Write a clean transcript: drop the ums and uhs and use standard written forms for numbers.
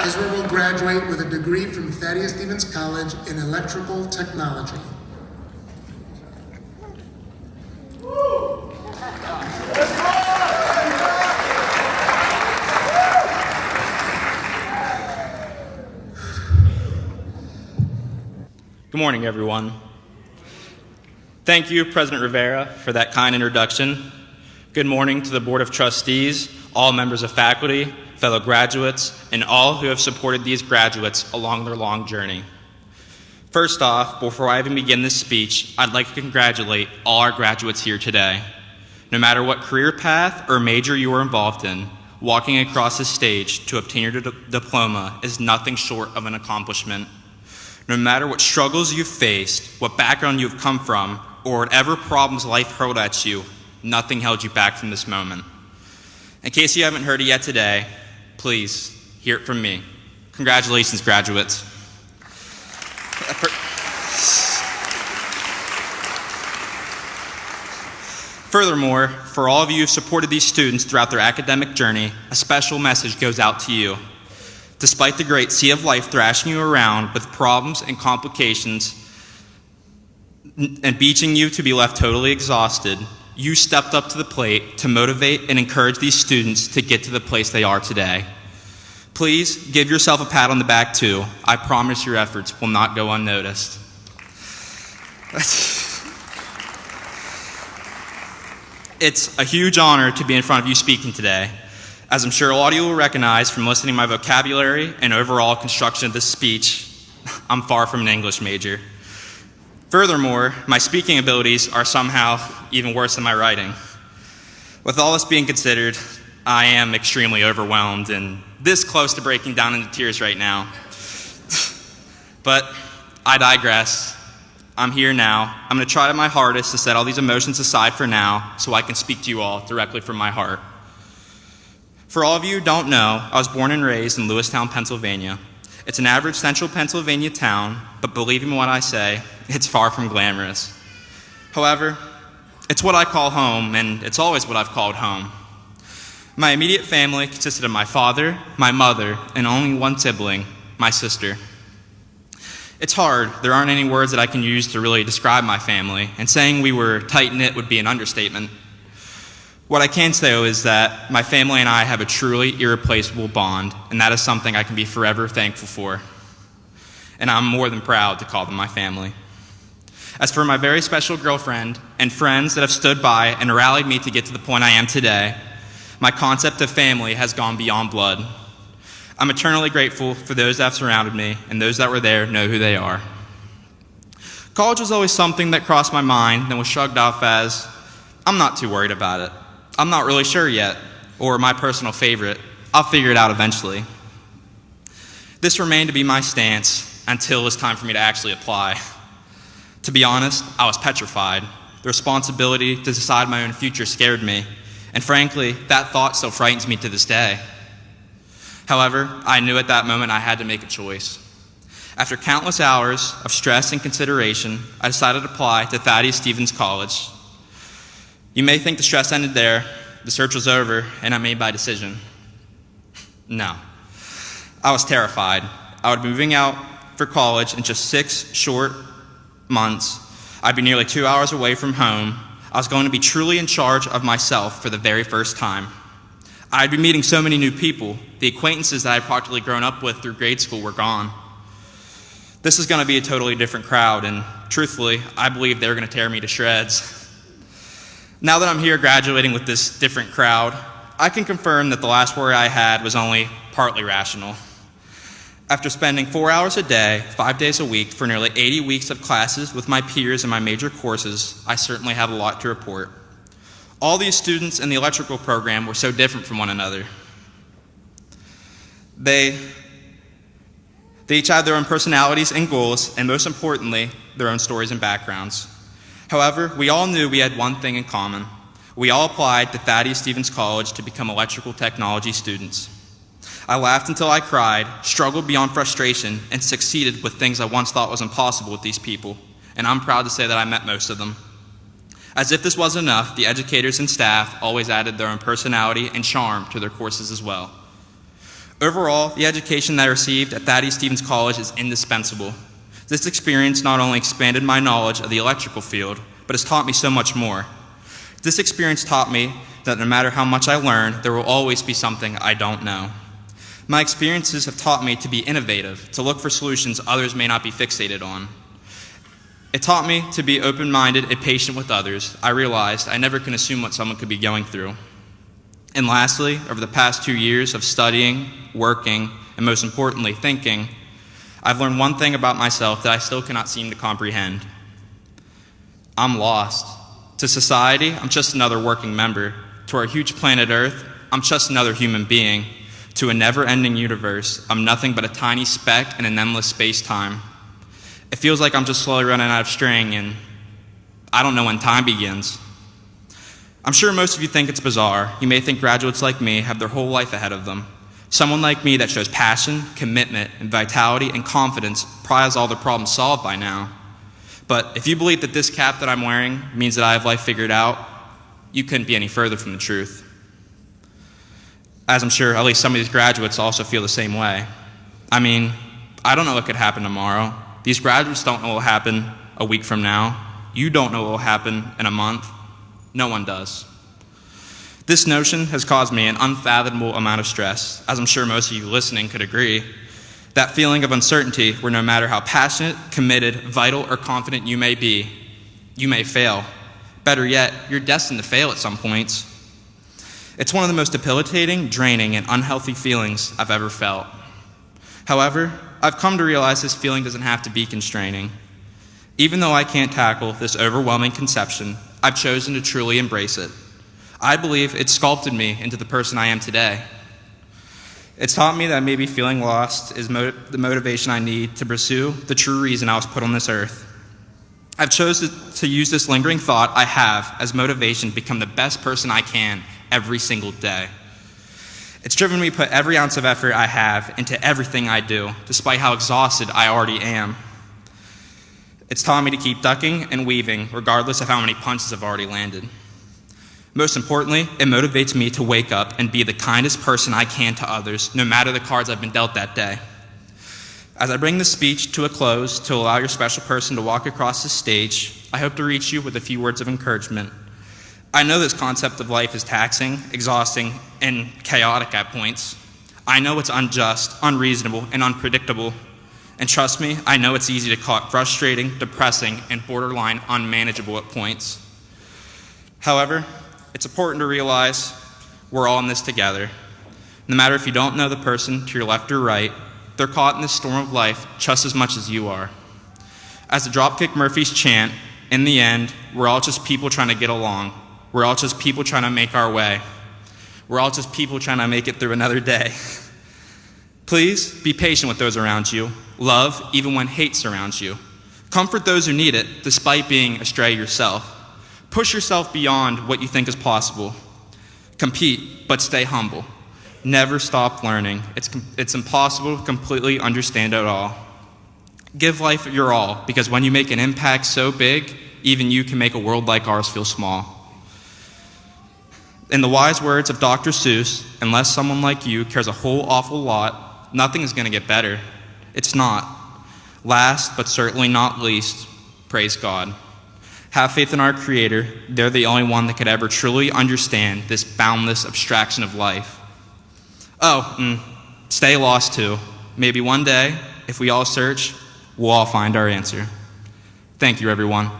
Ezra will graduate with a degree from Thaddeus College in electrical technology. Good morning, everyone. Thank you, President Rivera, for that kind introduction. Good morning to the Board of Trustees, all members of faculty, fellow graduates, and all who have supported these graduates along their long journey. First off, before I even begin this speech, I'd like to congratulate all our graduates here today. No matter what career path or major you are involved in, walking across the stage to obtain your diploma is nothing short of an accomplishment. No matter what struggles you've faced, what background you've come from, or whatever problems life hurled at you, nothing held you back from this moment. In case you haven't heard it yet today, please hear it from me. Congratulations, graduates. Furthermore, for all of you who supported these students throughout their academic journey, a special message goes out to you. Despite the great sea of life thrashing you around with problems and complications and beaching you to be left totally exhausted, you stepped up to the plate to motivate and encourage these students to get to the place they are today. Please give yourself a pat on the back too. I promise your efforts will not go unnoticed. It's a huge honor to be in front of you speaking today. As I'm sure a lot of you will recognize from listening to my vocabulary and overall construction of this speech, I'm far from an English major. Furthermore, my speaking abilities are somehow even worse than my writing. With all this being considered, I am extremely overwhelmed and this close to breaking down into tears right now. But I digress. I'm here now. I'm going to try my hardest to set all these emotions aside for now so I can speak to you all directly from my heart. For all of you who don't know, I was born and raised in Lewistown, Pennsylvania. It's an average central Pennsylvania town, but believe me when I say, it's far from glamorous. However, it's what I call home, and it's always what I've called home. My immediate family consisted of my father, my mother, and only one sibling, my sister. It's hard. There aren't any words that I can use to really describe my family, and saying we were tight-knit would be an understatement. What I can say, though, is that my family and I have a truly irreplaceable bond, and that is something I can be forever thankful for. And I'm more than proud to call them my family. As for my very special girlfriend and friends that have stood by and rallied me to get to the point I am today, my concept of family has gone beyond blood. I'm eternally grateful for those that have surrounded me, and those that were there know who they are. College was always something that crossed my mind and was shrugged off as, I'm not too worried about it. I'm not really sure yet, or my personal favorite, I'll figure it out eventually. This remained to be my stance until it was time for me to actually apply. To be honest, I was petrified. The responsibility to decide my own future scared me, and frankly, that thought still frightens me to this day. However, I knew at that moment I had to make a choice. After countless hours of stress and consideration, I decided to apply to Thaddeus College. You may think the stress ended there, the search was over, and I made my decision. No. I was terrified. I would be moving out for college in just 6 short months. I'd be nearly 2 hours away from home. I was going to be truly in charge of myself for the very first time. I'd be meeting so many new people. The acquaintances that I'd practically grown up with through grade school were gone. This is going to be a totally different crowd, and truthfully, I believe they're going to tear me to shreds. Now that I'm here graduating with this different crowd, I can confirm that the last worry I had was only partly rational. After spending 4 hours a day, 5 days a week, for nearly 80 weeks of classes with my peers in my major courses, I certainly have a lot to report. All these students in the electrical program were so different from one another. They each had their own personalities and goals, and most importantly, their own stories and backgrounds. However, we all knew we had one thing in common. We all applied to Thaddeus College to become electrical technology students. I laughed until I cried, struggled beyond frustration, and succeeded with things I once thought was impossible with these people, and I'm proud to say that I met most of them. As if this wasn't enough, the educators and staff always added their own personality and charm to their courses as well. Overall, the education that I received at Thaddeus Stevens College is indispensable. This experience not only expanded my knowledge of the electrical field, but has taught me so much more. This experience taught me that no matter how much I learn, there will always be something I don't know. My experiences have taught me to be innovative, to look for solutions others may not be fixated on. It taught me to be open-minded and patient with others. I realized I never can assume what someone could be going through. And lastly, over the past 2 years of studying, working, and most importantly, thinking, I've learned one thing about myself that I still cannot seem to comprehend. I'm lost. To society, I'm just another working member. To our huge planet Earth, I'm just another human being. To a never-ending universe, I'm nothing but a tiny speck in an endless space-time. It feels like I'm just slowly running out of string, and I don't know when time begins. I'm sure most of you think it's bizarre. You may think graduates like me have their whole life ahead of them. Someone like me that shows passion, commitment, and vitality and confidence probably has all their problems solved by now. But if you believe that this cap that I'm wearing means that I have life figured out, you couldn't be any further from the truth. As I'm sure at least some of these graduates also feel the same way. I mean, I don't know what could happen tomorrow. These graduates don't know what will happen a week from now. You don't know what will happen in a month. No one does. This notion has caused me an unfathomable amount of stress, as I'm sure most of you listening could agree. That feeling of uncertainty where no matter how passionate, committed, vital, or confident you may be, you may fail. Better yet, you're destined to fail at some points. It's one of the most debilitating, draining, and unhealthy feelings I've ever felt. However, I've come to realize this feeling doesn't have to be constraining. Even though I can't tackle this overwhelming conception, I've chosen to truly embrace it. I believe it sculpted me into the person I am today. It's taught me that maybe feeling lost is the motivation I need to pursue the true reason I was put on this earth. I've chosen to use this lingering thought I have as motivation to become the best person I can every single day. It's driven me to put every ounce of effort I have into everything I do, despite how exhausted I already am. It's taught me to keep ducking and weaving, regardless of how many punches I've already landed. Most importantly, it motivates me to wake up and be the kindest person I can to others, no matter the cards I've been dealt that day. As I bring this speech to a close to allow your special person to walk across the stage, I hope to reach you with a few words of encouragement. I know this concept of life is taxing, exhausting, and chaotic at points. I know it's unjust, unreasonable, and unpredictable. And trust me, I know it's easy to call it frustrating, depressing, and borderline unmanageable at points. However, it's important to realize we're all in this together. No matter if you don't know the person to your left or right, they're caught in this storm of life just as much as you are. As the Dropkick Murphys chant, in the end, we're all just people trying to get along. We're all just people trying to make our way. We're all just people trying to make it through another day. Please be patient with those around you. Love even when hate surrounds you. Comfort those who need it, despite being astray yourself. Push yourself beyond what you think is possible. Compete, but stay humble. Never stop learning. It's impossible to completely understand it all. Give life your all, because when you make an impact so big, even you can make a world like ours feel small. In the wise words of Dr. Seuss, unless someone like you cares a whole awful lot, nothing is going to get better. It's not. Last, but certainly not least, praise God. Have faith in our Creator. They're the only one that could ever truly understand this boundless abstraction of life. Stay lost too. Maybe one day, if we all search, we'll all find our answer. Thank you, everyone.